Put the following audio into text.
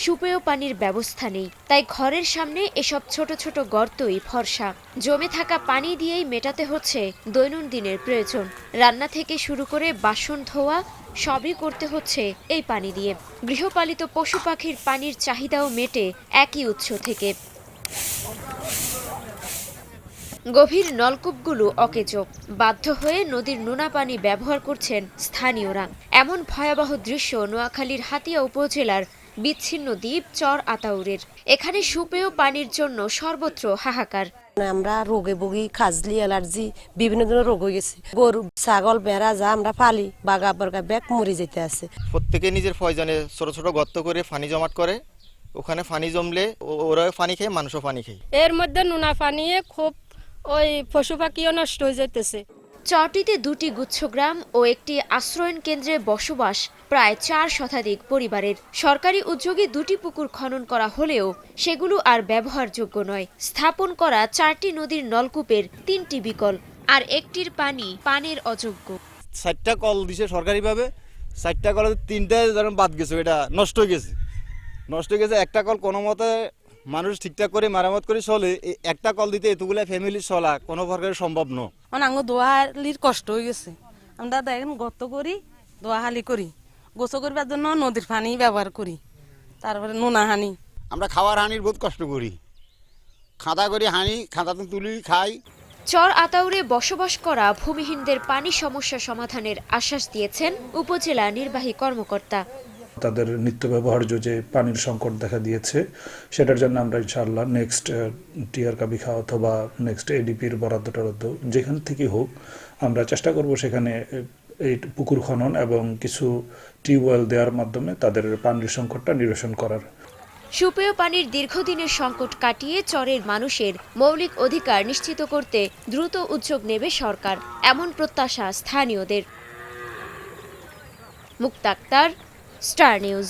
সুপেয় পানির ব্যবস্থা নেই, তাই ঘরের সামনে এসব ছোট ছোট গর্তই ভরসা। জমে থাকা পানি দিয়েই মেটাতে হচ্ছে দৈনন্দিনের প্রয়োজন। রান্না থেকে শুরু করে বাসন ধোয়া সবই করতে হচ্ছে এই পানি দিয়ে। গৃহপালিত পশু পাখির পানির চাহিদাও মেটে একই উৎস থেকে। গভীর নলকূপগুলো অকেজো, বাধ্য হয়ে নদীর নোনা পানি ব্যবহার করছেন স্থানীয়রা। এমন ভয়াবহ দৃশ্য নোয়াখালীর হাতিয়া উপজেলার বিচ্ছিন্ন দ্বীপ চর আতাউরের। এখানে সুপেয় পানির জন্য সর্বত্র হাহাকার। আমরা রোগে ভুগি, খাজলি, অ্যালার্জি, বিভিন্ন ধরনের রোগ হয়ে গেছে। গরু, ছাগল, ভেড়া যা আমরা পালি বাগা বাগা ব্যাগ মরে যেতে আছে। প্রত্যেকে নিজের প্রয়োজনে ছোট ছোট গর্ত করে পানি জমাট করে, ওখানে পানি জমলে ওরা পানি খেয়ে, মানুষও পানি খায়। এর মধ্যে নোনা পানি খুব ওই পশু পাখিও নষ্ট হয়ে যাইতেছে। চরটিতে দুটি গুচ্ছগ্রাম ও একটি আশ্রয়ন কেন্দ্রে বসবাস প্রায় 4 শতাধিক পরিবারের। সরকারি উদ্যোগে দুটি পুকুর খনন করা হলেও সেগুলো আর ব্যবহারযোগ্য নয়। স্থাপন করা 4টি নদীর নলকূপের 3টি বিকল, আর একটির পানি পানের অযোগ্য। 4টা কল দিছে সরকারিভাবে, 4টা কলের 3টা যেন বাদ গেছে, এটা নষ্ট হয়ে গেছে। একটা কল কোনো মতে মানুষ ঠিকঠাক করে মেরামত করে চলে, একটা কল দিতে এতগুলা ফ্যামিলি চলা কোনো প্রকার সম্ভব নয়। আঙ্গো দোয়াহালির কষ্ট হয়ে গেছে। আমরা দেখেন গর্ত করি, দোয়াহালি করি, গোসল করবার জন্য নদীর পানি ব্যবহার করি, তারপরে নোনা হানি। আমরা খাওয়ার হানির বহুত কষ্ট করি, খাঁদা করি হানি, খাঁদাতে তুলি খাই। চর আতাউরে বসবাস করা ভূমিহীনদের পানি সমস্যা সমাধানের আশ্বাস দিয়েছেন উপজেলা নির্বাহী কর্মকর্তা। তাদের নিত্য ব্যবহার্য যে পানির সংকট দেখা দিয়েছে, সেটার জন্য আমরা ইনশাআল্লাহ নেক্সট টিআর কাবিখা অথবা নেক্সট এডিপির বরাদ্দ টরাদ্দ যেখান থেকে হোক আমরা চেষ্টা করব সেখানে এই পুকুর খনন এবং কিছু টিউবওয়েল দেওয়ার মাধ্যমে তাদের পানির সংকটটা নিরসন করার। সুপেয় পানির দীর্ঘদিনের সংকট কাটিয়ে চরের মানুষের মৌলিক অধিকার নিশ্চিত করতে দ্রুত উদ্যোগ নেবে সরকার, এমন প্রত্যাশা স্থানীয়দের। মুক্তা আক্তার, স্টার নিউজ।